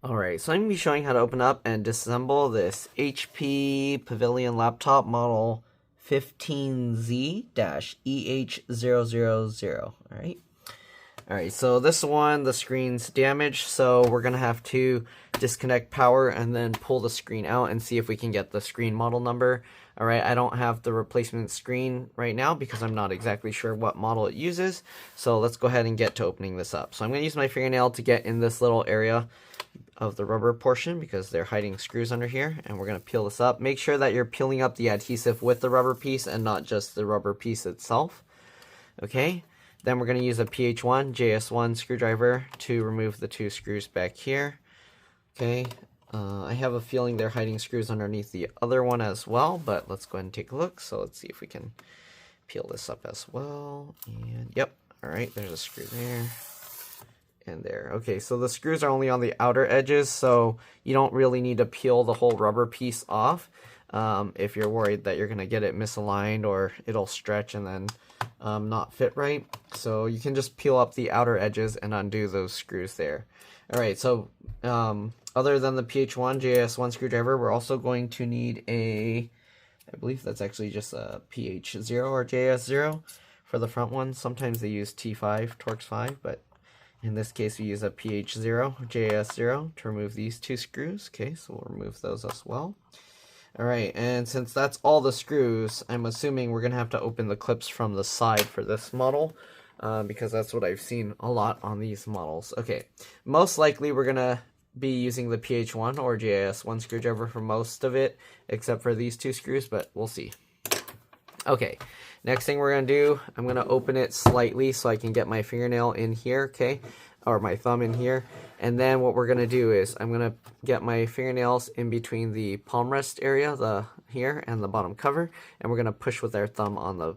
Alright, so I'm going to be showing how to open up and disassemble this HP Pavilion laptop model 15z-eh000. Alright, so this one, the screen's damaged, so we're going to have to disconnect power and then pull the screen out and see if we can get the screen model number. Alright, I don't have the replacement screen right now because I'm not exactly sure what model it uses. So let's go ahead and get to opening this up. So I'm going to use my fingernail to get in this little area of the rubber portion because they're hiding screws under here, and we're going to peel this up. Make sure that you're peeling up the adhesive with the rubber piece and not just the rubber piece itself. Okay, then we're going to use a PH1 JS1 screwdriver to remove the two screws back here. Okay, I have a feeling they're hiding screws underneath the other one as well, but let's go ahead and take a look. So let's see if we can peel this up as well. And yep, alright, there's a screw there and there. Okay, so the screws are only on the outer edges, so you don't really need to peel the whole rubber piece off if you're worried that you're going to get it misaligned or it'll stretch and then not fit right. So you can just peel up the outer edges and undo those screws there. Alright, so other than the PH1 JS1 screwdriver, we're also going to need I believe that's actually just a PH0 or JS0 for the front one. Sometimes they use T5, Torx 5, but in this case, we use a PH0, JS0 to remove these two screws. Okay, so we'll remove those as well. Alright, and since that's all the screws, I'm assuming we're going to have to open the clips from the side for this model, because that's what I've seen a lot on these models. Okay, most likely we're going to be using the PH1 or JS1 screwdriver for most of it, except for these two screws, but we'll see. Okay, next thing we're going to do, I'm going to open it slightly so I can get my fingernail in here, okay, or my thumb in here. And then what we're going to do is I'm going to get my fingernails in between the palm rest area, here, and the bottom cover, and we're going to push with our thumb on the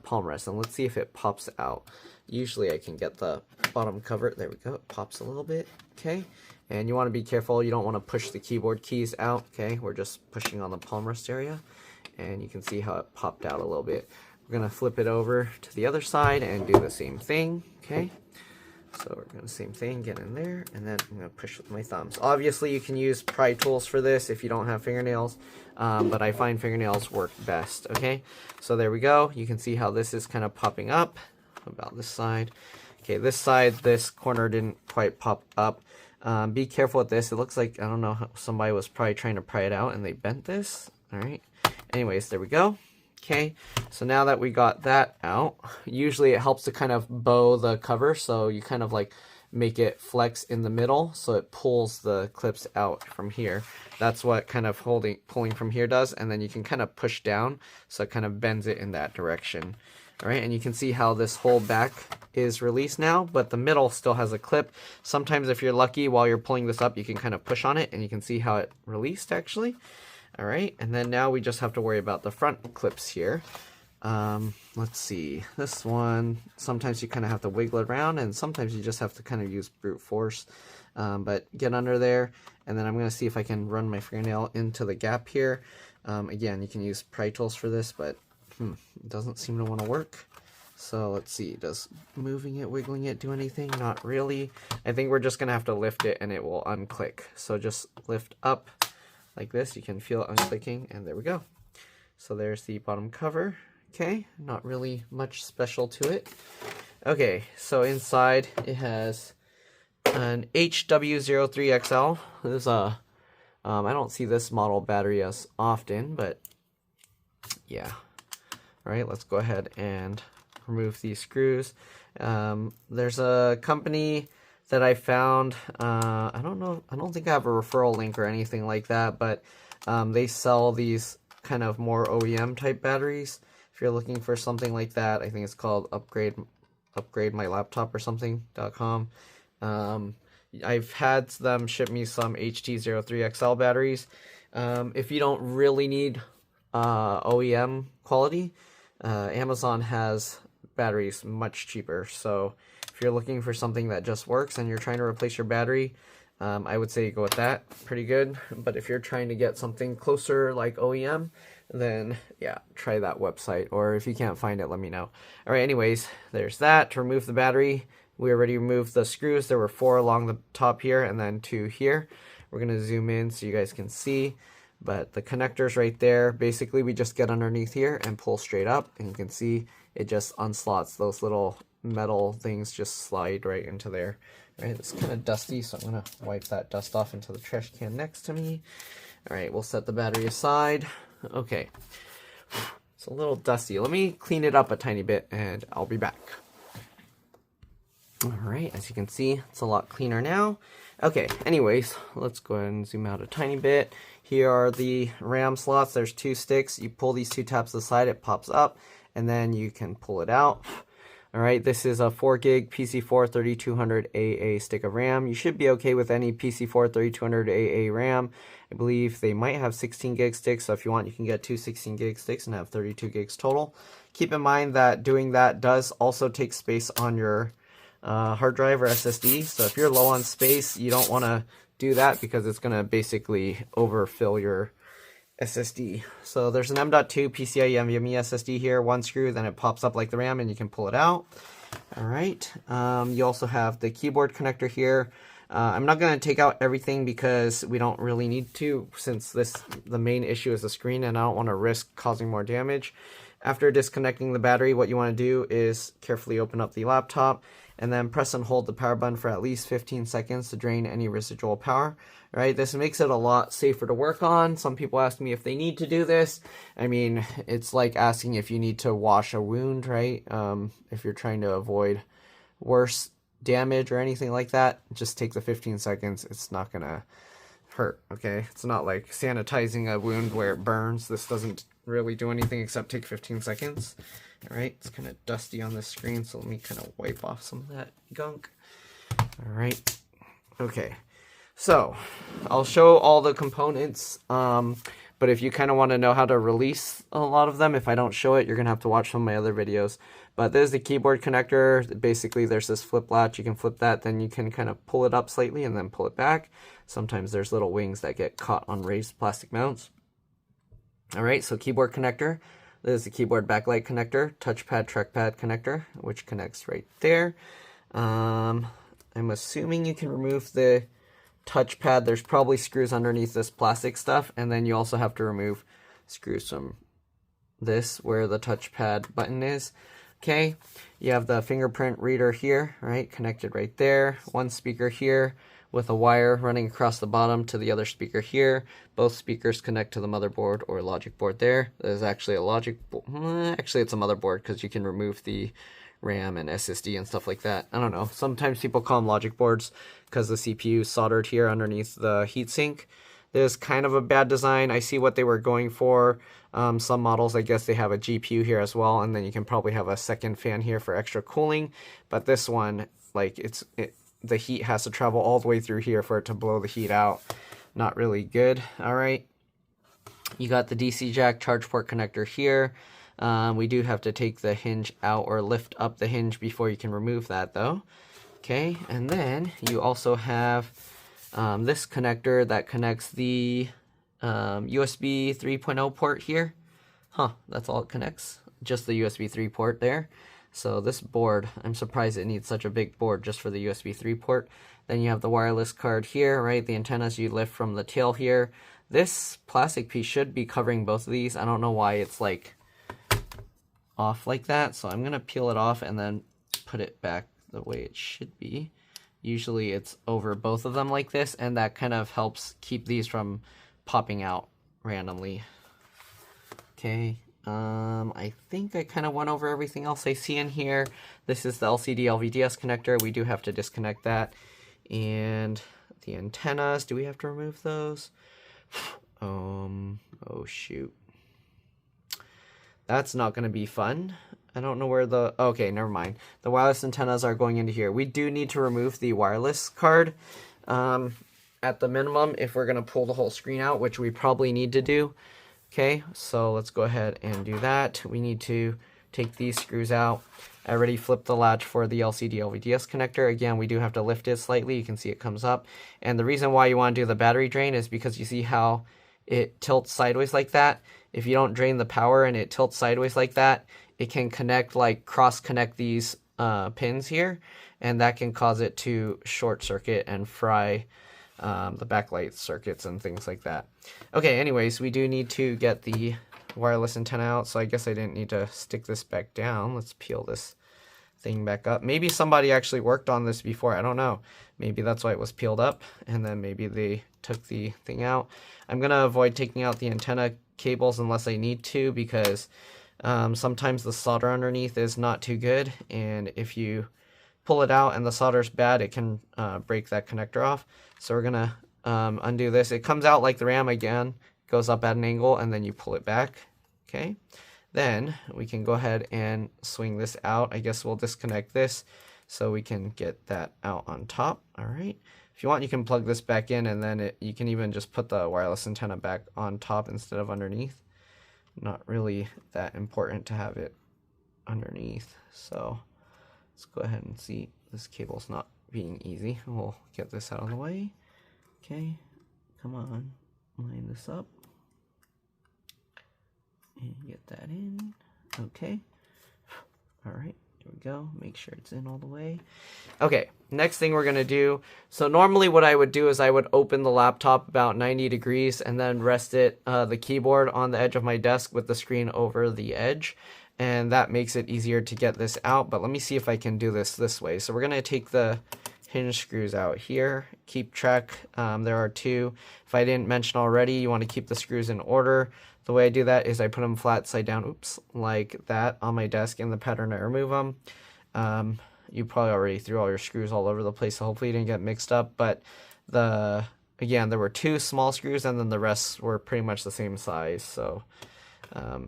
palm rest, and let's see if it pops out. Usually I can get the bottom cover, there we go, it pops a little bit, okay. And you want to be careful, you don't want to push the keyboard keys out, okay, we're just pushing on the palm rest area. And you can see how it popped out a little bit. We're going to flip it over to the other side and do the same thing, okay? So we're going to same thing, get in there, and then I'm going to push with my thumbs. Obviously, you can use pry tools for this if you don't have fingernails, but I find fingernails work best, okay? So there we go. You can see how this is kind of popping up. About this side. Okay, this side, this corner didn't quite pop up. Be careful with this. It looks like, I don't know, somebody was probably trying to pry it out and they bent this. All right. Anyways, there we go. Okay, so now that we got that out, usually it helps to kind of bow the cover, so you kind of like make it flex in the middle so it pulls the clips out from here. That's what kind of pulling from here does, and then you can kind of push down so it kind of bends it in that direction. All right, and you can see how this whole back is released now, but the middle still has a clip. Sometimes if you're lucky, while you're pulling this up, you can kind of push on it and you can see how it released actually. Alright, and then now we just have to worry about the front clips here. Let's see, this one, sometimes you kind of have to wiggle it around, and sometimes you just have to kind of use brute force. But get under there, and then I'm going to see if I can run my fingernail into the gap here. Again, you can use pry tools for this, but it doesn't seem to want to work. So let's see, does moving it, wiggling it do anything? Not really. I think we're just going to have to lift it and it will unclick. So just lift up like this, you can feel it unclicking, and there we go. So there's the bottom cover. Okay, not really much special to it. Okay, so inside it has an HW03XL. This is a, I don't see this model battery as often, but yeah. All right, let's go ahead and remove these screws. There's a company that I found, I don't think I have a referral link or anything like that, but they sell these kind of more OEM type batteries. If you're looking for something like that, I think it's called upgrade my laptop or something.com. I've had them ship me some HT03XL batteries. If you don't really need OEM quality, Amazon has batteries much cheaper, so if you're looking for something that just works and you're trying to replace your battery, I would say go with that. Pretty good. But if you're trying to get something closer like OEM, then yeah, try that website. Or if you can't find it, let me know. All right, anyways, there's that. To remove the battery, We already removed the screws. There were 4 along the top here and then 2 here. We're going to zoom in so you guys can see. But the connector's right there. Basically, we just get underneath here and pull straight up. And you can see it just unslots. Those little metal things just slide right into there. All right, it's kind of dusty, so I'm going to wipe that dust off into the trash can next to me. All right, we'll set the battery aside. Okay, it's a little dusty. Let me clean it up a tiny bit, and I'll be back. All right, as you can see, it's a lot cleaner now. Okay, anyways, let's go ahead and zoom out a tiny bit. Here are the RAM slots. There's 2 sticks. You pull these 2 tabs to the side, it pops up, and then you can pull it out. All right, this is a 4 gig PC4 3200 AA stick of RAM. You should be okay with any PC4 3200 AA RAM. I believe they might have 16 gig sticks, so if you want, you can get 2 16 gig sticks and have 32 gigs total. Keep in mind that doing that does also take space on your hard drive or SSD. So if you're low on space, you don't want to do that because it's going to basically overfill your SSD. So there's an M.2 PCIe NVMe SSD here, 1 screw, then it pops up like the RAM and you can pull it out. All right. You also have the keyboard connector here. I'm not going to take out everything because we don't really need to, since the main issue is the screen and I don't want to risk causing more damage. After disconnecting the battery, what you want to do is carefully open up the laptop and then press and hold the power button for at least 15 seconds to drain any residual power. Right, this makes it a lot safer to work on. Some people ask me if they need to do this. I mean, it's like asking if you need to wash a wound, right? If you're trying to avoid worse damage or anything like that, just take the 15 seconds. It's not gonna hurt, okay? It's not like sanitizing a wound where it burns. This doesn't really do anything except take 15 seconds. All right, it's kind of dusty on the screen, so let me kind of wipe off some of that gunk. All right, okay. So, I'll show all the components, but if you kind of want to know how to release a lot of them, if I don't show it, you're going to have to watch some of my other videos. But there's the keyboard connector. Basically, there's this flip latch. You can flip that, then you can kind of pull it up slightly and then pull it back. Sometimes there's little wings that get caught on raised plastic mounts. All right, so keyboard connector. There's the keyboard backlight connector, touchpad, trackpad connector, which connects right there. I'm assuming you can remove the touchpad. There's probably screws underneath this plastic stuff, and then you also have to remove screws from this where the touchpad button is. Okay, you have the fingerprint reader here, right, connected right there. 1 speaker here with a wire running across the bottom to the other speaker here. Both speakers connect to the motherboard or logic board there. There's actually a logic board. Actually, it's a motherboard because you can remove the RAM and SSD and stuff like that. I don't know. Sometimes people call them logic boards because the CPU is soldered here underneath the heatsink. There's kind of a bad design. I see what they were going for. Some models, I guess they have a GPU here as well, and then you can probably have a second fan here for extra cooling. But this one, like the heat has to travel all the way through here for it to blow the heat out. Not really good. All right. You got the DC jack charge port connector here. We do have to take the hinge out or lift up the hinge before you can remove that though. Okay, and then you also have this connector that connects the USB 3.0 port here. That's all it connects. Just the USB 3 port there. So this board, I'm surprised it needs such a big board just for the USB 3 port. Then you have the wireless card here, right? The antennas you lift from the tail here. This plastic piece should be covering both of these. I don't know why it's like off like that, so I'm gonna peel it off and then put it back the way it should be. Usually it's over both of them like this, and that kind of helps keep these from popping out randomly. Okay, I think I kind of went over everything else I see in here. This is the LCD LVDS connector. We do have to disconnect that. And the antennas, do we have to remove those? Oh shoot. That's not going to be fun. I don't know where the... Okay, never mind. The wireless antennas are going into here. We do need to remove the wireless card at the minimum if we're going to pull the whole screen out, which we probably need to do. Okay, so let's go ahead and do that. We need to take these screws out. I already flipped the latch for the LCD LVDS connector. Again, we do have to lift it slightly. You can see it comes up. And the reason why you want to do the battery drain is because you see how it tilts sideways like that. If you don't drain the power and it tilts sideways like that, it can connect, like cross connect these pins here, and that can cause it to short circuit and fry the backlight circuits and things like that. Okay, anyways, we do need to get the wireless antenna out, so I guess I didn't need to stick this back down. Let's peel this thing back up. Maybe somebody actually worked on this before, I don't know. Maybe that's why it was peeled up, and then maybe they took the thing out. I'm gonna avoid taking out the antenna cables unless I need to, because sometimes the solder underneath is not too good, and if you pull it out and the solder's bad, it can break that connector off. So we're gonna undo this. It comes out like the RAM again, goes up at an angle, and then you pull it back. Okay, then we can go ahead and swing this out. I guess we'll disconnect this so we can get that out on top. All right, if you want, you can plug this back in, and then you can even just put the wireless antenna back on top instead of underneath. Not really that important to have it underneath. So let's go ahead and see. This cable's not being easy. We'll get this out of the way. Okay, come on, line this up and get that in. Okay, all right, here we go. Make sure it's in all the way. Okay, next thing we're gonna do, so normally what I would do is I would open the laptop about 90 degrees and then rest it, the keyboard on the edge of my desk with the screen over the edge, and that makes it easier to get this out. But let me see if I can do this way. So we're gonna take the hinge screws out here. Keep track, there are two. If I didn't mention already, you want to keep the screws in order. The way I do that is I put them flat side down, oops, like that on my desk in the pattern I remove them. You probably already threw all your screws all over the place, so hopefully you didn't get mixed up. But again, there were two small screws, and then the rest were pretty much the same size, so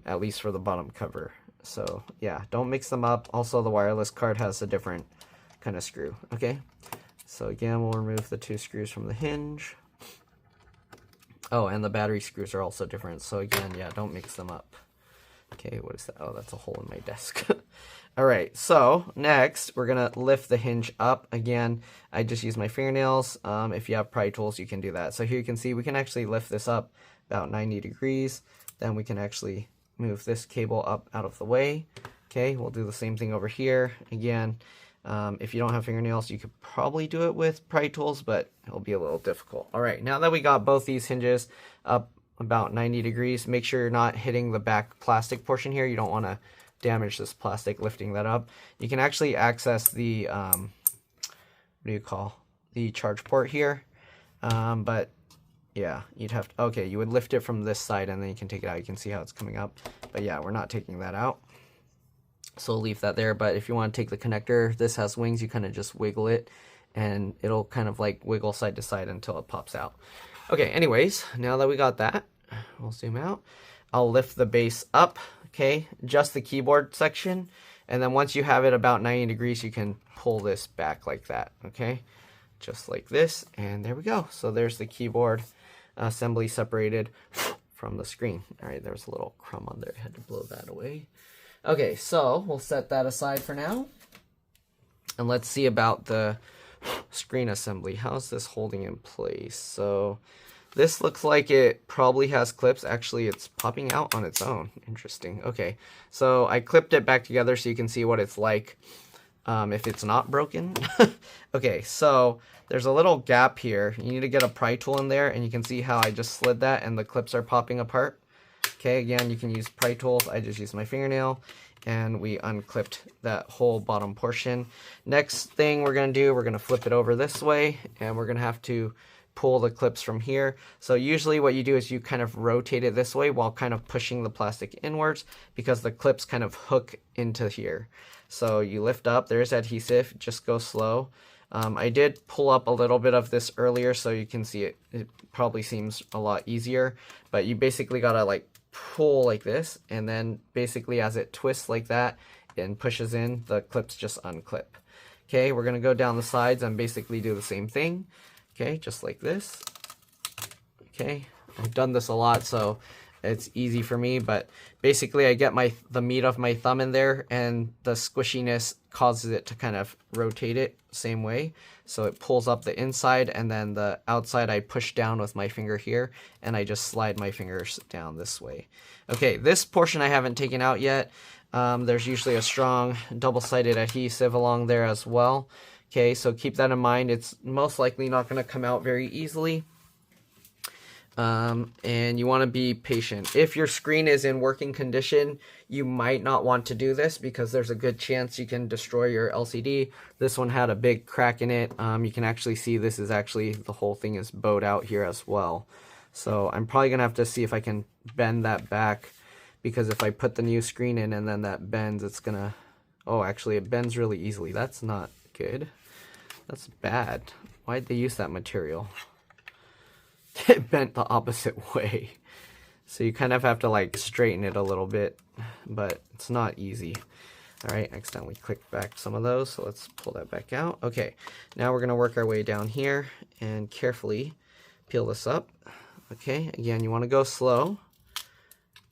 at least for the bottom cover. So yeah, don't mix them up. Also, the wireless card has a different kind of screw. Okay, so again, we'll remove the two screws from the hinge. Oh, and the battery screws are also different, so again, yeah, don't mix them up. Okay, what is that? Oh, that's a hole in my desk. All right, so next we're gonna lift the hinge up. Again, I just use my fingernails. If you have pry tools, you can do that. So here you can see we can actually lift this up about 90 degrees. Then we can actually move this cable up out of the way. Okay, we'll do the same thing over here. Again, if you don't have fingernails, you could probably do it with pry tools, but it'll be a little difficult. All right, now that we got both these hinges up about 90 degrees, make sure you're not hitting the back plastic portion here. You don't want to damage this plastic lifting that up. You can actually access the, what do you call, the charge port here, but yeah, you'd have to, okay, you would lift it from this side and then you can take it out. You can see how it's coming up, but yeah, we're not taking that out. So we'll leave that there, but if you want to take the connector, this has wings, you kind of just wiggle it and it'll kind of like wiggle side to side until it pops out. Okay, anyways, now that we got that, we'll zoom out. I'll lift the base up, okay, just the keyboard section, and then once you have it about 90 degrees, you can pull this back like that, okay, just like this, and there we go. So there's the keyboard assembly separated from the screen. All right, there's a little crumb on there. I had to blow that away. Okay, so we'll set that aside for now. And let's see about the screen assembly. How's this holding in place? So this looks like it probably has clips. Actually, it's popping out on its own. Interesting. Okay, so I clipped it back together so you can see what it's like if it's not broken. Okay, so there's a little gap here. You need to get a pry tool in there, and you can see how I just slid that and the clips are popping apart. Okay, again, you can use pry tools. I just used my fingernail, and we unclipped that whole bottom portion. Next thing we're going to do, we're going to flip it over this way, and we're going to have to pull the clips from here. So usually what you do is you kind of rotate it this way while kind of pushing the plastic inwards, because the clips kind of hook into here. So you lift up, there's adhesive, just go slow. I did pull up a little bit of this earlier, so you can see it probably seems a lot easier, but you basically gotta like pull like this, and then basically as it twists like that and pushes in, the clips just unclip. Okay, we're gonna go down the sides and basically do the same thing. Okay, just like this. Okay, I've done this a lot, so it's easy for me, but basically I get the meat of my thumb in there, and the squishiness causes it to kind of rotate it same way. So it pulls up the inside, and then the outside I push down with my finger here, and I just slide my fingers down this way. Okay, this portion I haven't taken out yet. there's usually a strong double-sided adhesive along there as well. Okay, so keep that in mind. It's most likely not going to come out very easily. And you want to be patient. If your screen is in working condition, you might not want to do this because there's a good chance you can destroy your LCD. This one had a big crack in it. You can actually see this is actually, the whole thing is bowed out here as well. So I'm probably going to have to see if I can bend that back, because if I put the new screen in and then that bends, it's going to, oh, actually it bends really easily. That's not good. That's bad. Why'd they use that material? It bent the opposite way. So you kind of have to like straighten it a little bit, but it's not easy. All right, accidentally clicked back some of those, so let's pull that back out. Okay, now we're gonna work our way down here and carefully peel this up. Okay, again, you wanna go slow,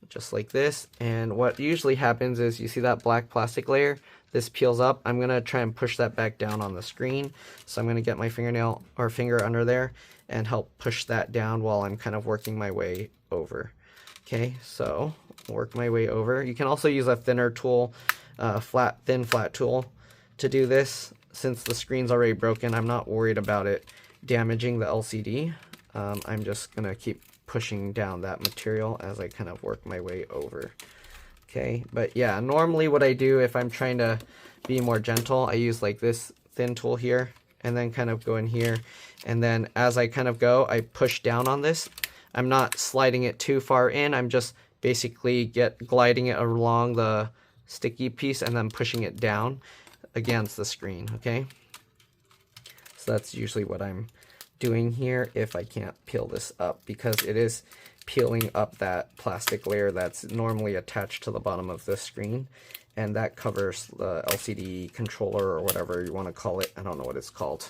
just like this. And what usually happens is, you see that black plastic layer? This peels up. I'm gonna try and push that back down on the screen. So I'm gonna get my fingernail or finger under there and help push that down while I'm kind of working my way over. Okay, so work my way over. You can also use a thinner tool, thin flat tool to do this. Since the screen's already broken, I'm not worried about it damaging the LCD. I'm just gonna keep pushing down that material as I kind of work my way over. Okay, but yeah, normally what I do if I'm trying to be more gentle, I use like this thin tool here and then kind of go in here. And then as I kind of go, I push down on this. I'm not sliding it too far in. I'm just basically gliding it along the sticky piece and then pushing it down against the screen, okay? So that's usually what I'm doing here if I can't peel this up, because it is peeling up that plastic layer that's normally attached to the bottom of the screen, and that covers the LCD controller or whatever you want to call it. I don't know what it's called.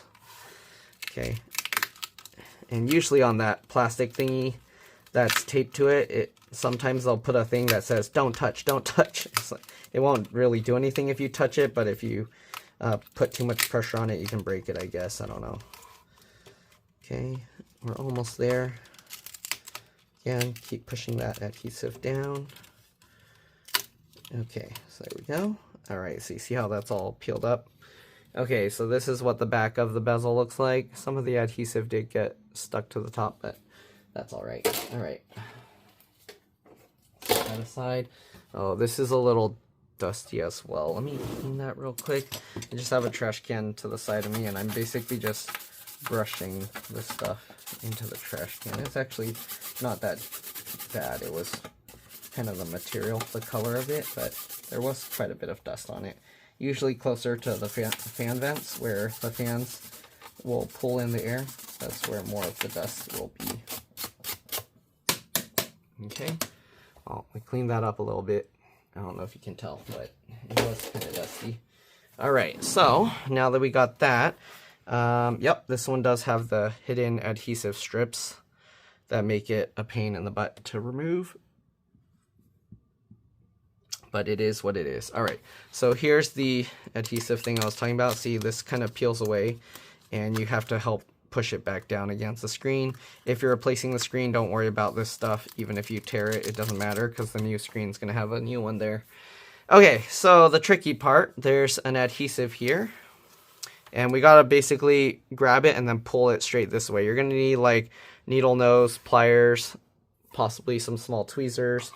Okay, and usually on that plastic thingy that's taped to it, sometimes they'll put a thing that says don't touch, don't touch. It's like, it won't really do anything if you touch it, but if you put too much pressure on it, you can break it, I guess. I don't know. Okay, we're almost there. Again, keep pushing that adhesive down. Okay, so there we go. All right, so you see how that's all peeled up? Okay, so this is what the back of the bezel looks like. Some of the adhesive did get stuck to the top, but that's all right. All right, set that aside. Oh, this is a little dusty as well. Let me clean that real quick. I just have a trash can to the side of me, and I'm basically just brushing this stuff into the trash can. It's actually not that bad. It was kind of the material, the color of it, but there was quite a bit of dust on it. Usually closer to the fan vents where the fans will pull in the air. That's where more of the dust will be. Okay, well, I cleaned that up a little bit. I don't know if you can tell, but it was kind of dusty. All right, so now that we got that, yep, this one does have the hidden adhesive strips that make it a pain in the butt to remove. But it is what it is. All right, so here's the adhesive thing I was talking about. See, this kind of peels away, and you have to help push it back down against the screen. If you're replacing the screen, don't worry about this stuff. Even if you tear it, it doesn't matter, because the new screen's going to have a new one there. Okay, so the tricky part, there's an adhesive here. And we gotta basically grab it and then pull it straight this way. You're gonna need like needle nose, pliers, possibly some small tweezers.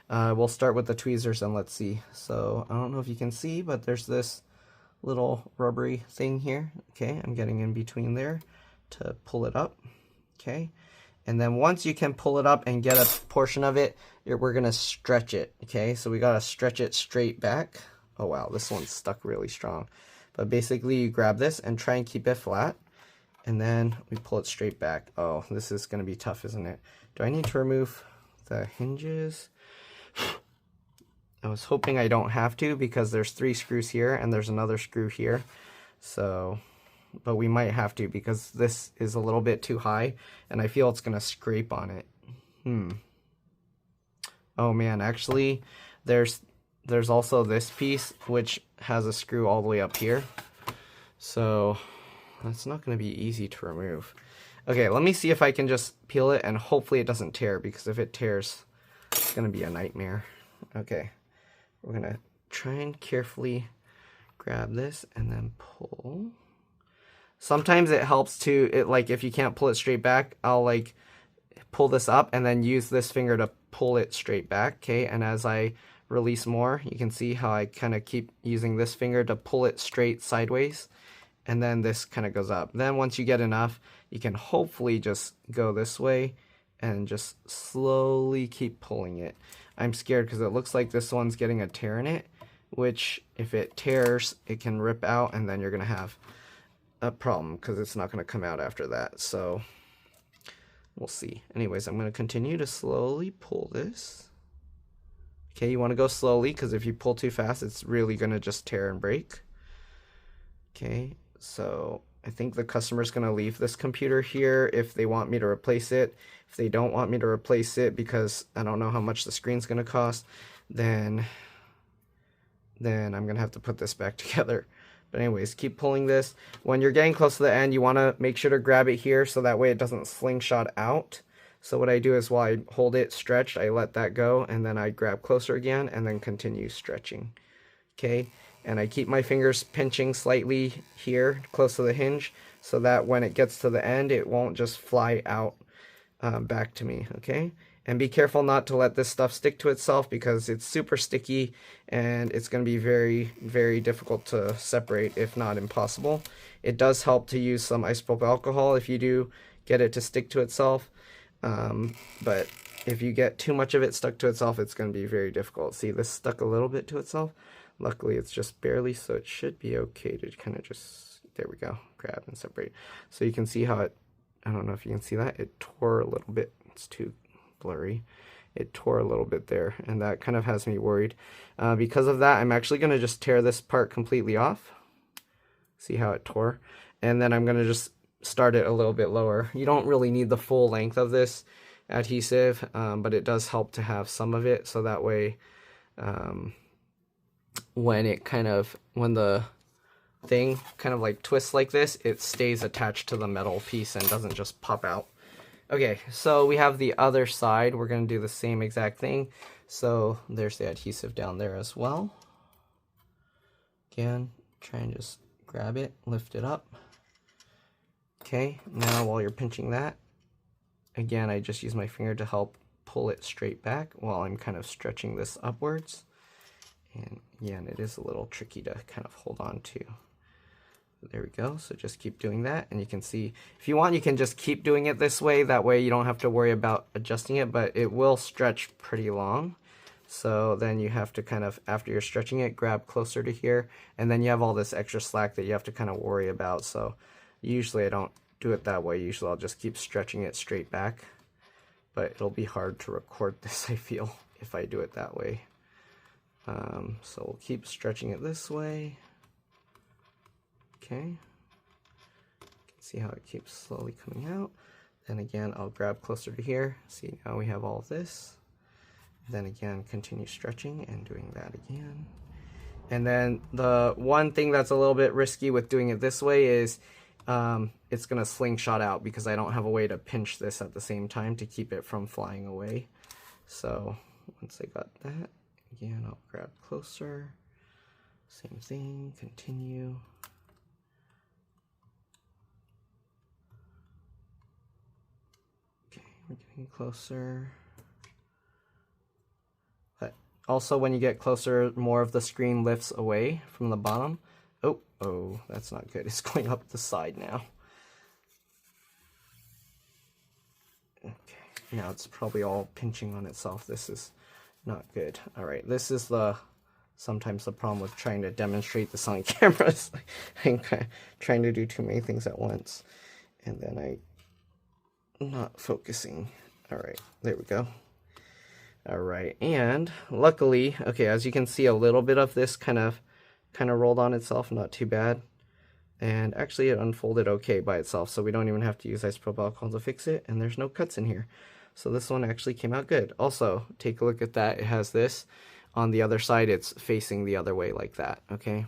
We'll start with the tweezers and let's see. So I don't know if you can see, but there's this little rubbery thing here. Okay, I'm getting in between there to pull it up. Okay, and then once you can pull it up and get a portion of it, we're gonna stretch it. Okay, so we gotta stretch it straight back. Oh wow, this one's stuck really strong. But basically you grab this and try and keep it flat, and then we pull it straight back. Oh, this is gonna be tough, isn't it? Do I need to remove the hinges? I was hoping I don't have to, because there's 3 screws here and there's another screw here. So, but we might have to, because this is a little bit too high and I feel it's gonna scrape on it. Oh man, actually there's also this piece which has a screw all the way up here. So that's not gonna be easy to remove. Okay, let me see if I can just peel it, and hopefully it doesn't tear, because if it tears, it's gonna be a nightmare. Okay, we're gonna try and carefully grab this and then pull. Sometimes it helps to, like if you can't pull it straight back, I'll like pull this up and then use this finger to pull it straight back, okay? And as I release more, you can see how I kind of keep using this finger to pull it straight sideways, and then this kind of goes up. Then once you get enough, you can hopefully just go this way and just slowly keep pulling it. I'm scared because it looks like this one's getting a tear in it, which if it tears, it can rip out, and then you're gonna have a problem because it's not gonna come out after that. So we'll see. Anyways, I'm gonna continue to slowly pull this. Okay, you want to go slowly because if you pull too fast, it's really going to just tear and break. Okay, so I think the customer's going to leave this computer here if they want me to replace it. If they don't want me to replace it because I don't know how much the screen's going to cost, then I'm going to have to put this back together. But anyways, keep pulling this. When you're getting close to the end, you want to make sure to grab it here so that way it doesn't slingshot out. So what I do is while I hold it stretched, I let that go, and then I grab closer again, and then continue stretching. Okay, and I keep my fingers pinching slightly here, close to the hinge, so that when it gets to the end, it won't just fly out back to me, okay? And be careful not to let this stuff stick to itself because it's super sticky, and it's going to be very, very difficult to separate, if not impossible. It does help to use some isopropyl alcohol if you do get it to stick to itself. But if you get too much of it stuck to itself, it's going to be very difficult. See, this stuck a little bit to itself. Luckily, it's just barely, so it should be okay to kind of just, there we go, grab and separate. So you can see how it, I don't know if you can see that, it tore a little bit. It's too blurry. It tore a little bit there, and that kind of has me worried. Because of that, I'm actually going to just tear this part completely off. See how it tore? And then I'm going to just start it a little bit lower. You don't really need the full length of this adhesive, but it does help to have some of it, so that way when the thing kind of like twists like this, it stays attached to the metal piece and doesn't just pop out. Okay, so we have the other side. We're going to do the same exact thing. So there's the adhesive down there as well. Again, try and just grab it, lift it up. Okay, now while you're pinching that, again, I just use my finger to help pull it straight back while I'm kind of stretching this upwards. And again, it is a little tricky to kind of hold on to. There we go, so just keep doing that, and you can see, if you want, you can just keep doing it this way, that way you don't have to worry about adjusting it, but it will stretch pretty long. So then you have to kind of, after you're stretching it, grab closer to here, and then you have all this extra slack that you have to kind of worry about. So usually I don't do it that way. Usually I'll just keep stretching it straight back, but it'll be hard to record this, I feel, if I do it that way. So we'll keep stretching it this way. Okay. You can see how it keeps slowly coming out. Then again, I'll grab closer to here. See, now we have all of this. Then again, continue stretching and doing that again. And then the one thing that's a little bit risky with doing it this way is it's going to slingshot out because I don't have a way to pinch this at the same time to keep it from flying away. So once I got that, again, I'll grab closer. Same thing, continue. Okay, we're getting closer. But also when you get closer, more of the screen lifts away from the bottom. Oh, that's not good. It's going up the side now. Okay, now it's probably all pinching on itself. This is not good. All right, this is sometimes the problem with trying to demonstrate this on camera. I'm kind of trying to do too many things at once, and then I'm not focusing. All right, there we go. All right, and luckily, okay, as you can see, a little bit of this kind of rolled on itself, not too bad. And actually it unfolded okay by itself, so we don't even have to use isopropyl alcohol to fix it, and there's no cuts in here. So this one actually came out good. Also, take a look at that. It has this. On the other side, it's facing the other way like that, okay?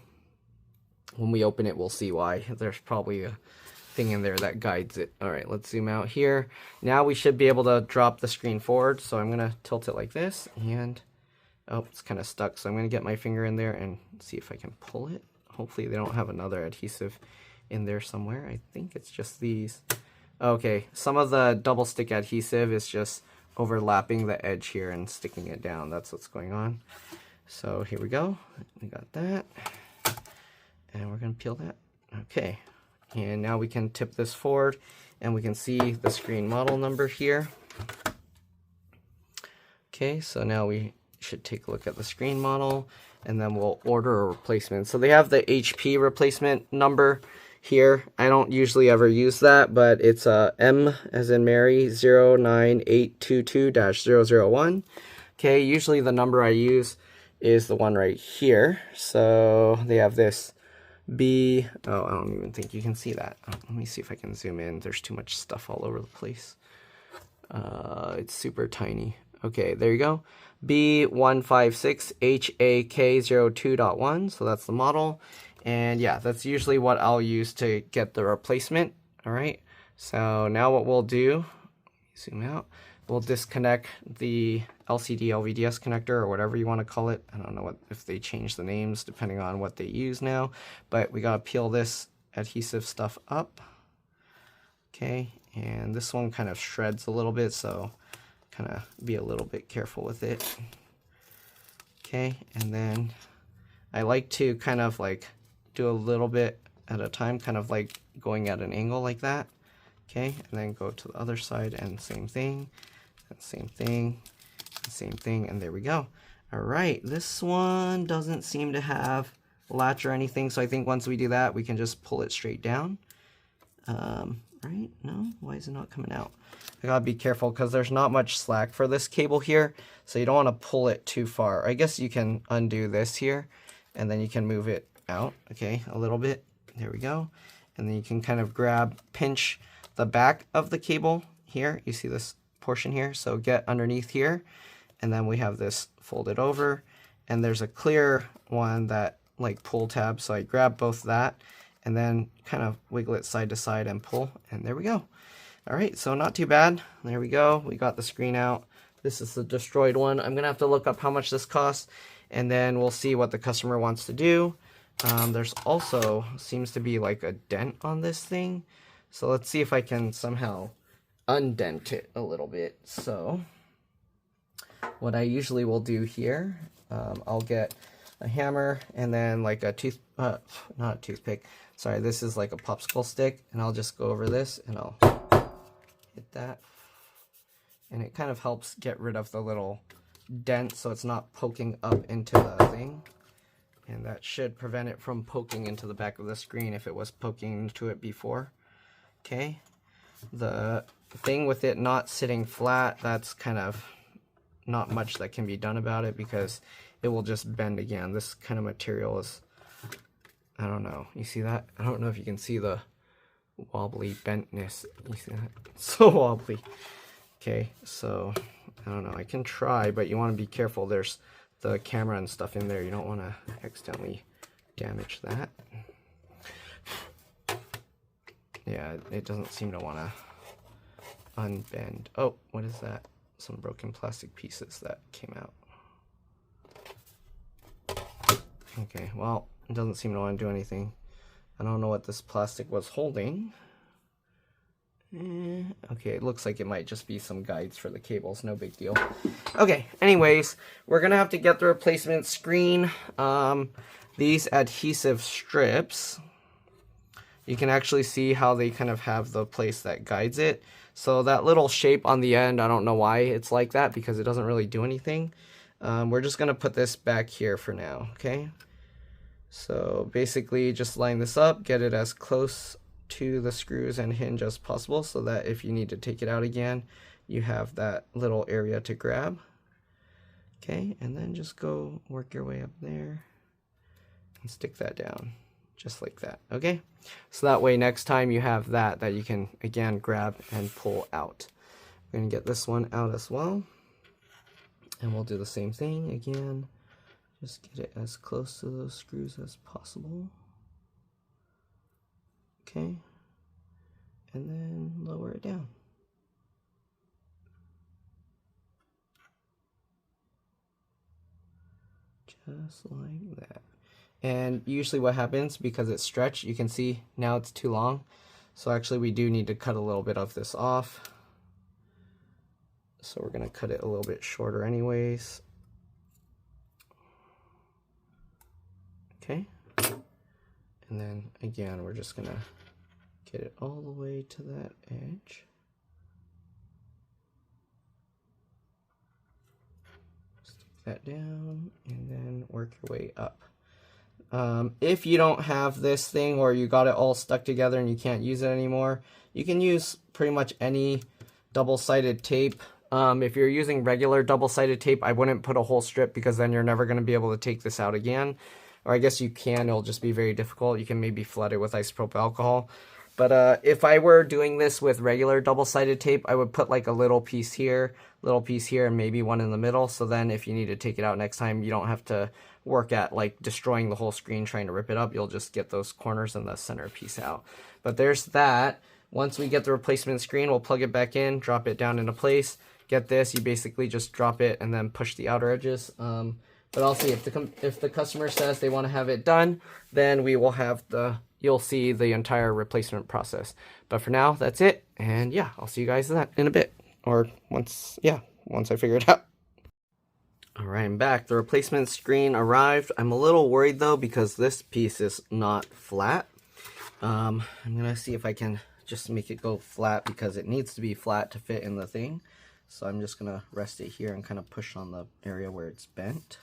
When we open it, we'll see why. There's probably a thing in there that guides it. All right, let's zoom out here. Now we should be able to drop the screen forward, so I'm going to tilt it like this, and Oh, it's kind of stuck, so I'm going to get my finger in there and see if I can pull it. Hopefully they don't have another adhesive in there somewhere. I think it's just these. Okay, some of the double stick adhesive is just overlapping the edge here and sticking it down. That's what's going on. So here we go. We got that. And we're going to peel that. Okay. And now we can tip this forward and we can see the screen model number here. Okay, so now we should take a look at the screen model and then we'll order a replacement. So they have the HP replacement number here. I don't usually ever use that, but it's M as in Mary 09822-001. Okay, usually the number I use is the one right here. So they have this B. Oh, I don't even think you can see that. Let me see if I can zoom in. There's too much stuff all over the place. It's super tiny. Okay, there you go. B156HAK02.1. So that's the model. And yeah, that's usually what I'll use to get the replacement. All right. So now what we'll do, zoom out, we'll disconnect the LCD LVDS connector or whatever you want to call it. I don't know if they change the names depending on what they use now, but we got to peel this adhesive stuff up. Okay. And this one kind of shreds a little bit, so kind of be a little bit careful with it. Okay. And then I like to kind of like do a little bit at a time, kind of like going at an angle like that. Okay, and then go to the other side and same thing, and same thing, and same thing, and there we go. All right, this one doesn't seem to have a latch or anything, so I think once we do that, we can just pull it straight down. Right? No? Why is it not coming out? I gotta be careful because there's not much slack for this cable here, so you don't want to pull it too far. I guess you can undo this here, and then you can move it out, okay, a little bit. There we go. And then you can kind of pinch the back of the cable here. You see this portion here? So get underneath here, and then we have this folded over, and there's a clear one that like pull tab. So I grab both that, and then kind of wiggle it side to side and pull, and there we go. All right, so not too bad. There we go. We got the screen out. This is the destroyed one. I'm gonna have to look up how much this costs, and then we'll see what the customer wants to do. There's also seems to be like a dent on this thing. So let's see if I can somehow undent it a little bit. So what I usually will do here, I'll get a hammer and then like a not a toothpick. Sorry, this is like a popsicle stick, and I'll just go over this and I'll hit that. And it kind of helps get rid of the little dent so it's not poking up into the thing. And that should prevent it from poking into the back of the screen if it was poking into it before. Okay. The thing with it not sitting flat, that's kind of not much that can be done about it because it will just bend again. This kind of material is, I don't know. You see that? I don't know if you can see the wobbly bentness. You see that? It's so wobbly. Okay, so I don't know. I can try, but you want to be careful. There's the camera and stuff in there. You don't want to accidentally damage that. Yeah, it doesn't seem to want to unbend. Oh, what is that? Some broken plastic pieces that came out. Okay, well, it doesn't seem to want to do anything. I don't know what this plastic was holding. Okay, it looks like it might just be some guides for the cables, no big deal. Okay, anyways, we're gonna have to get the replacement screen. These adhesive strips, you can actually see how they kind of have the place that guides it. So that little shape on the end, I don't know why it's like that because it doesn't really do anything. We're just gonna put this back here for now, okay? So basically just line this up, get it as close to the screws and hinge as possible so that if you need to take it out again, you have that little area to grab. Okay, and then just go work your way up there and stick that down just like that. Okay, so that way next time you have that you can again grab and pull out. We're gonna get this one out as well, and we'll do the same thing again. Just get it as close to those screws as possible. Okay, and then lower it down. just like that. And usually what happens, because it's stretched, you can see now it's too long. So actually we do need to cut a little bit of this off. So we're going to cut it a little bit shorter anyways. Okay. And then again, we're just going to get it all the way to that edge. Stick that down and then work your way up. If you don't have this thing or you got it all stuck together and you can't use it anymore, you can use pretty much any double-sided tape. If you're using regular double-sided tape, I wouldn't put a whole strip because then you're never going to be able to take this out again. Or I guess you can, it'll just be very difficult. You can maybe flood it with isopropyl alcohol. But if I were doing this with regular double-sided tape, I would put like a little piece here, and maybe one in the middle. So then if you need to take it out next time, you don't have to work at like destroying the whole screen trying to rip it up. You'll just get those corners and the center piece out. But there's that. Once we get the replacement screen, we'll plug it back in, drop it down into place. Get this, you basically just drop it and then push the outer edges. But I'll see if the customer says they want to have it done, then we will have you'll see the entire replacement process. But for now, that's it. And yeah, I'll see you guys in a bit. Or once I figure it out. All right, I'm back. The replacement screen arrived. I'm a little worried though because this piece is not flat. I'm gonna see if I can just make it go flat because it needs to be flat to fit in the thing. So I'm just gonna rest it here and kind of push on the area where it's bent.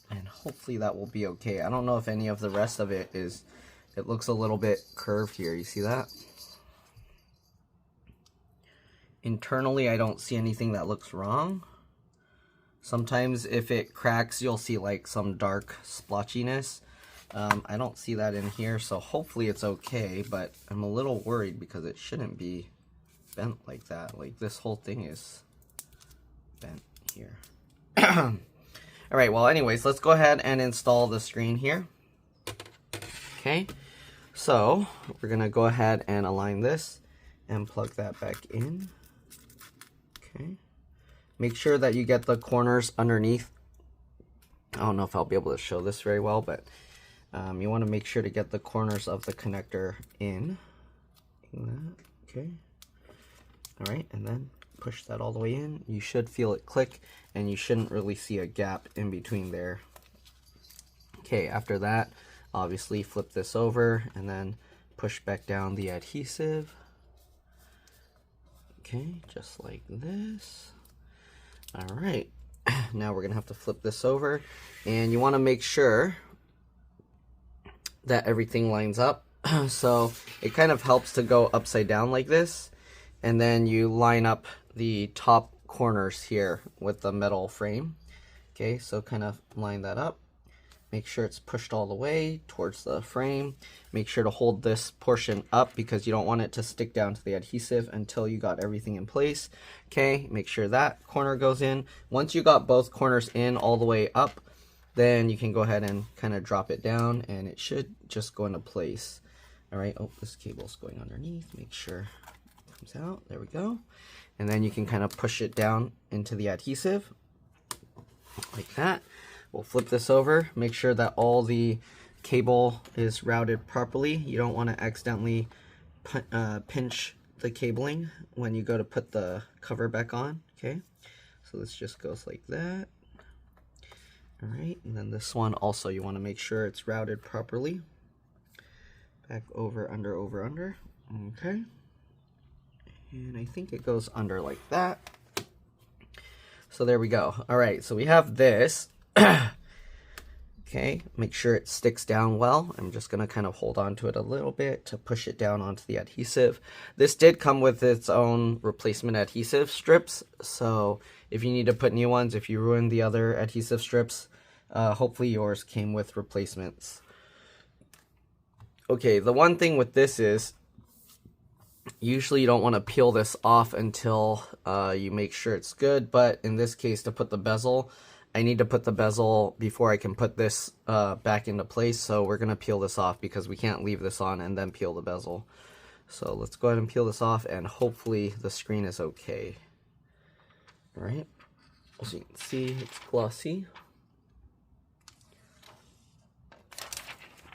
And hopefully that will be okay. I don't know if any of the rest of it looks a little bit curved here. You see that? Internally, I don't see anything that looks wrong. Sometimes if it cracks, you'll see like some dark splotchiness. I don't see that in here, so hopefully it's okay, but I'm a little worried because it shouldn't be bent like that. Like this whole thing is bent here. All right, well anyways, let's go ahead and install the screen here. Okay, so we're gonna go ahead and align this and plug that back in. Okay, make sure that you get the corners underneath. I don't know if I'll be able to show this very well, but you want to make sure to get the corners of the connector in. Okay. All right, and then push that all the way in. You should feel it click, and you shouldn't really see a gap in between there. Okay, after that, obviously flip this over and then push back down the adhesive. Okay, just like this. All right, now we're gonna have to flip this over, and you want to make sure that everything lines up. So it kind of helps to go upside down like this, and then you line up the top corners here with the metal frame. Okay, so kind of line that up. Make sure it's pushed all the way towards the frame. Make sure to hold this portion up because you don't want it to stick down to the adhesive until you got everything in place. Okay, make sure that corner goes in. Once you got both corners in all the way up, then you can go ahead and kind of drop it down and it should just go into place. All right, oh, this cable's going underneath. Make sure it comes out. There we go. And then you can kind of push it down into the adhesive like that. We'll flip this over, make sure that all the cable is routed properly. You don't want to accidentally pinch the cabling when you go to put the cover back on. Okay, so this just goes like that. All right, and then this one also, you want to make sure it's routed properly. Back over, under, over, under. Okay, and I think it goes under like that. So there we go. All right, so we have this. Okay, make sure it sticks down well. I'm just going to kind of hold on to it a little bit to push it down onto the adhesive. This did come with its own replacement adhesive strips, so if you need to put new ones, if you ruined the other adhesive strips, hopefully yours came with replacements. Okay, the one thing with this is usually you don't want to peel this off until you make sure it's good, but in this case, to put the bezel, I need to put the bezel before I can put this back into place, so we're going to peel this off because we can't leave this on and then peel the bezel. So let's go ahead and peel this off, and hopefully the screen is okay. All right, as you can see, it's glossy.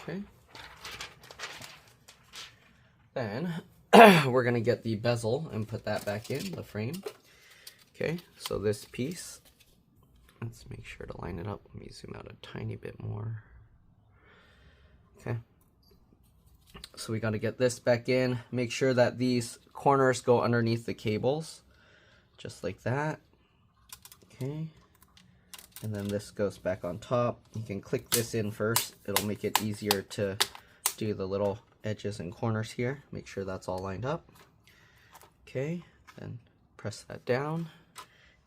Okay. Then we're going to get the bezel and put that back in the frame. Okay, so this piece, let's make sure to line it up. Let me zoom out a tiny bit more. Okay. So we got to get this back in. Make sure that these corners go underneath the cables, just like that. Okay. And then this goes back on top. You can click this in first. It'll make it easier to do the little edges and corners here. Make sure that's all lined up. Okay, then press that down.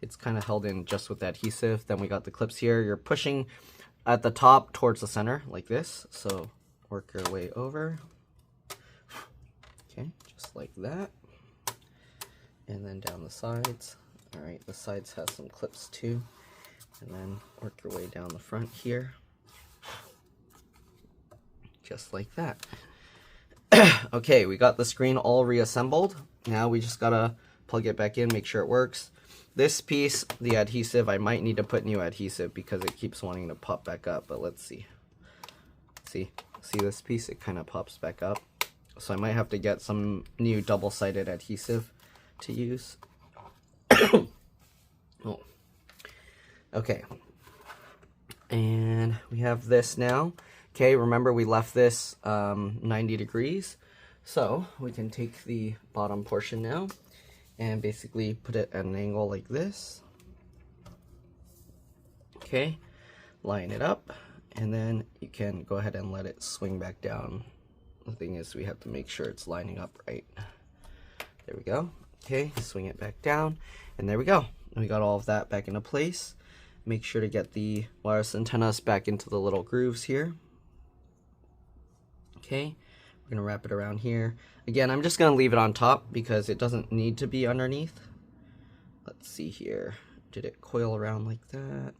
It's kind of held in just with adhesive. Then we got the clips here. You're pushing at the top towards the center like this. So work your way over. Okay, just like that. And then down the sides. All right, the sides have some clips too. And then work your way down the front here. Just like that. Okay, we got the screen all reassembled. Now we just gotta plug it back in, make sure it works. This piece, the adhesive, I might need to put new adhesive because it keeps wanting to pop back up, but let's see. See this piece? It kind of pops back up. So I might have to get some new double-sided adhesive to use. Oh. Okay. And we have this now. Okay, remember we left this 90 degrees. So we can take the bottom portion now and basically put it at an angle like this. Okay, line it up, and then you can go ahead and let it swing back down. The thing is, we have to make sure it's lining up right. There we go. Okay, swing it back down, and there we go. We got all of that back into place. Make sure to get the wireless antennas back into the little grooves here. Okay, we're gonna wrap it around here. Again, I'm just gonna leave it on top because it doesn't need to be underneath. Let's see here. Did it coil around like that?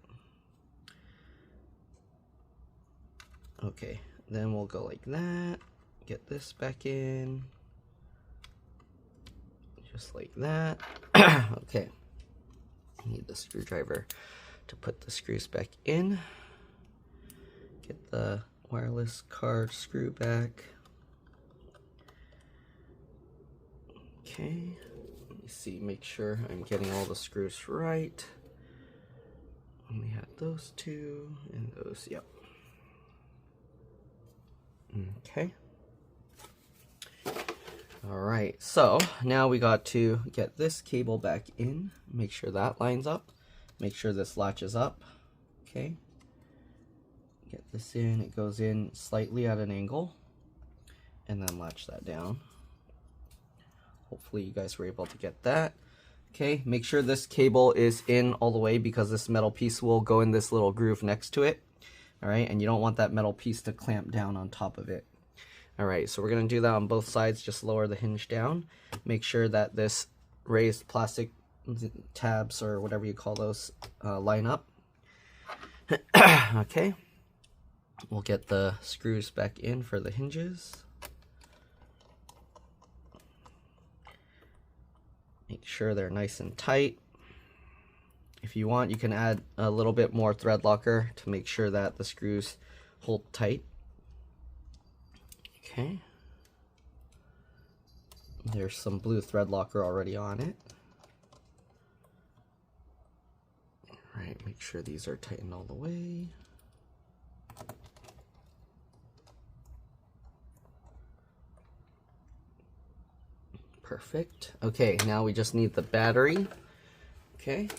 Okay, then we'll go like that. Get this back in. Just like that. Okay. I need the screwdriver to put the screws back in. Get the wireless card screw back. Okay, let me see, make sure I'm getting all the screws right. Only had those two and those, yep. Okay. All right, so now we got to get this cable back in. Make sure that lines up. Make sure this latches up. Okay. Get this in, it goes in slightly at an angle, and then latch that down. Hopefully you guys were able to get that. Okay, make sure this cable is in all the way because this metal piece will go in this little groove next to it. All right, and you don't want that metal piece to clamp down on top of it. All right, so we're gonna do that on both sides, just lower the hinge down. Make sure that this raised plastic tabs or whatever you call those line up. Okay. We'll get the screws back in for the hinges. Make sure they're nice and tight. If you want, you can add a little bit more thread locker to make sure that the screws hold tight. Okay. There's some blue thread locker already on it. All right, make sure these are tightened all the way. Perfect. Okay, now we just need the battery. Okay,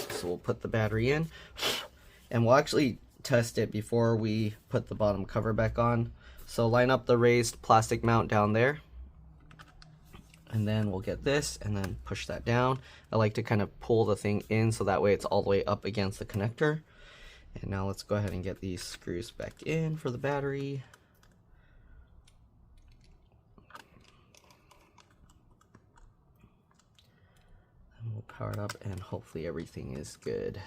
so we'll put the battery in, and we'll actually test it before we put the bottom cover back on. So line up the raised plastic mount down there, and then we'll get this and then push that down. I like to kind of pull the thing in so that way it's all the way up against the connector. And now let's go ahead and get these screws back in for the battery. And we'll power it up and hopefully everything is good.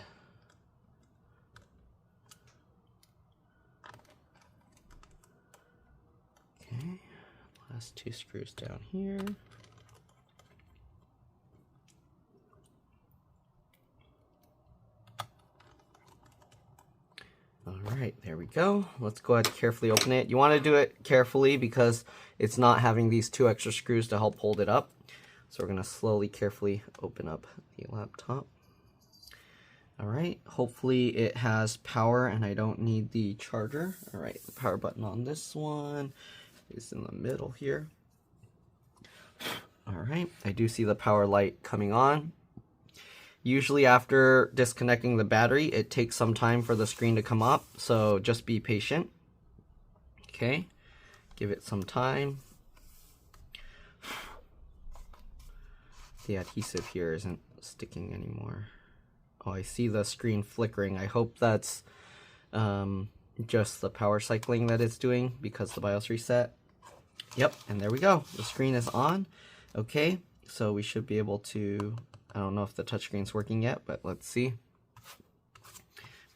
Okay, last two screws down here. All right, there we go. Let's go ahead and carefully open it. You want to do it carefully because it's not having these 2 extra screws to help hold it up. So we're going to slowly, carefully open up the laptop. All right, hopefully it has power and I don't need the charger. All right, the power button on this one is in the middle here. All right, I do see the power light coming on. Usually after disconnecting the battery, it takes some time for the screen to come up, so just be patient. Okay, give it some time. The adhesive here isn't sticking anymore. Oh, I see the screen flickering. I hope that's just the power cycling that it's doing because the BIOS reset. Yep, and there we go. The screen is on. Okay, so we should be able to, I don't know if the touchscreen's working yet, but let's see.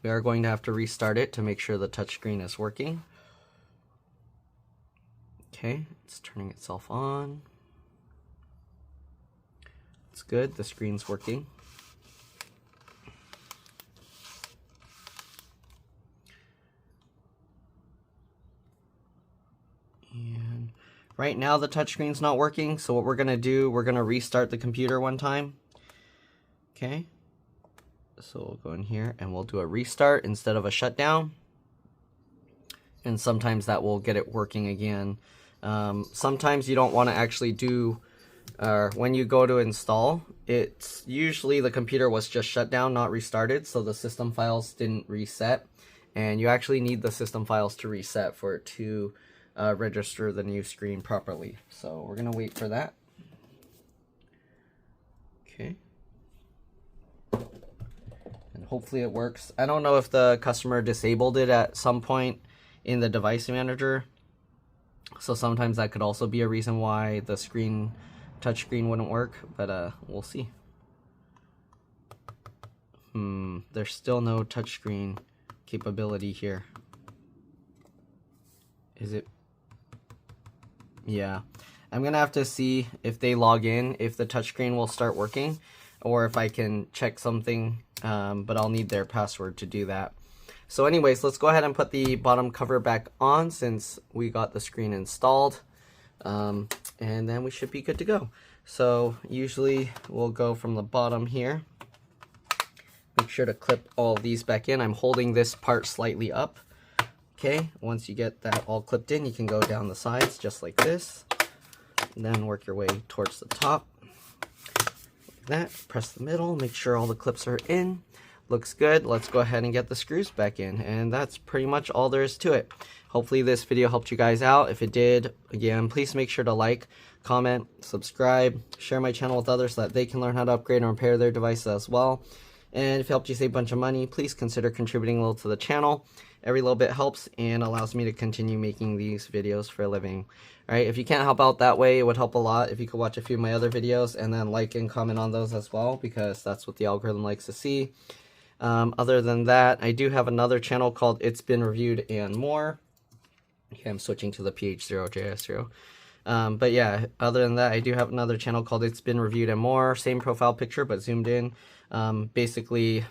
We are going to have to restart it to make sure the touchscreen is working. Okay, it's turning itself on. It's good, the screen's working. And right now the touchscreen's not working, so what we're gonna do, we're gonna restart the computer one time. Okay, so we'll go in here and we'll do a restart instead of a shutdown. And sometimes that will get it working again. Sometimes you don't want to actually do, when you go to install, it's usually the computer was just shut down, not restarted, so the system files didn't reset. And you actually need the system files to reset for it to register the new screen properly. So we're going to wait for that. Okay. And hopefully it works. I don't know if the customer disabled it at some point in the device manager. So sometimes that could also be a reason why the touch screen wouldn't work, but we'll see. There's still no touchscreen capability here. Is it? Yeah. I'm gonna have to see if they log in, if the touchscreen will start working, or if I can check something, but I'll need their password to do that. So anyways, let's go ahead and put the bottom cover back on since we got the screen installed. And then we should be good to go. So usually we'll go from the bottom here. Make sure to clip all of these back in. I'm holding this part slightly up. Okay, once you get that all clipped in, you can go down the sides just like this. And then work your way towards the top. Like that, press the middle, make sure all the clips are in. Looks good. Let's go ahead and get the screws back in, and that's pretty much all there is to it. Hopefully this video helped you guys out. If it did, again, please make sure to like, comment, subscribe, share my channel with others so that they can learn how to upgrade and repair their devices as well. And if it helped you save a bunch of money, please consider contributing a little to the channel. Every little bit helps and allows me to continue making these videos for a living. Alright, if you can't help out that way, it would help a lot if you could watch a few of my other videos and then like and comment on those as well, because that's what the algorithm likes to see. Other than that, I do have another channel called It's Been Reviewed and More. Okay, I'm switching to the PH0JS0. But yeah, other than that, I do have another channel called It's Been Reviewed and More. Same profile picture, but zoomed in. Basically,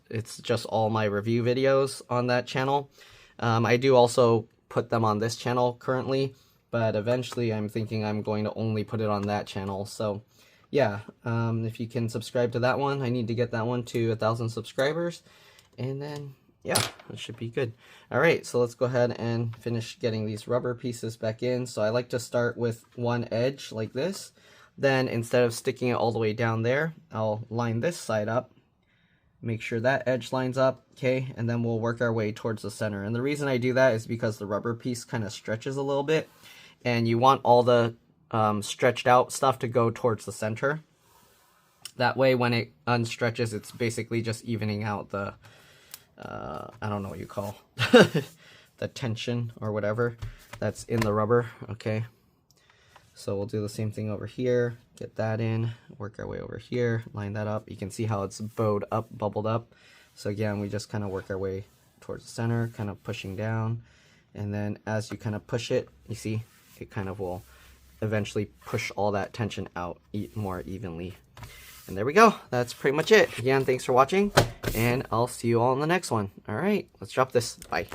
it's just all my review videos on that channel. I do also put them on this channel currently, but eventually I'm thinking I'm going to only put it on that channel. So yeah, if you can subscribe to that one, I need to get that one to 1,000 subscribers, and then yeah, it should be good. Alright, so let's go ahead and finish getting these rubber pieces back in. So I like to start with one edge like this. Then instead of sticking it all the way down there, I'll line this side up, make sure that edge lines up, okay, and then we'll work our way towards the center. And the reason I do that is because the rubber piece kind of stretches a little bit, and you want all the stretched out stuff to go towards the center. That way when it unstretches, it's basically just evening out the I don't know what you call the tension or whatever that's in the rubber. Okay, so we'll do the same thing over here, get that in, work our way over here, line that up. You can see how it's bowed up, bubbled up. So again, we just kind of work our way towards the center, kind of pushing down, and then as you kind of push it, you see it kind of will eventually push all that tension out more evenly. And there we go. That's pretty much it. Again, thanks for watching, and I'll see you all in the next one. All right, let's drop this. Bye.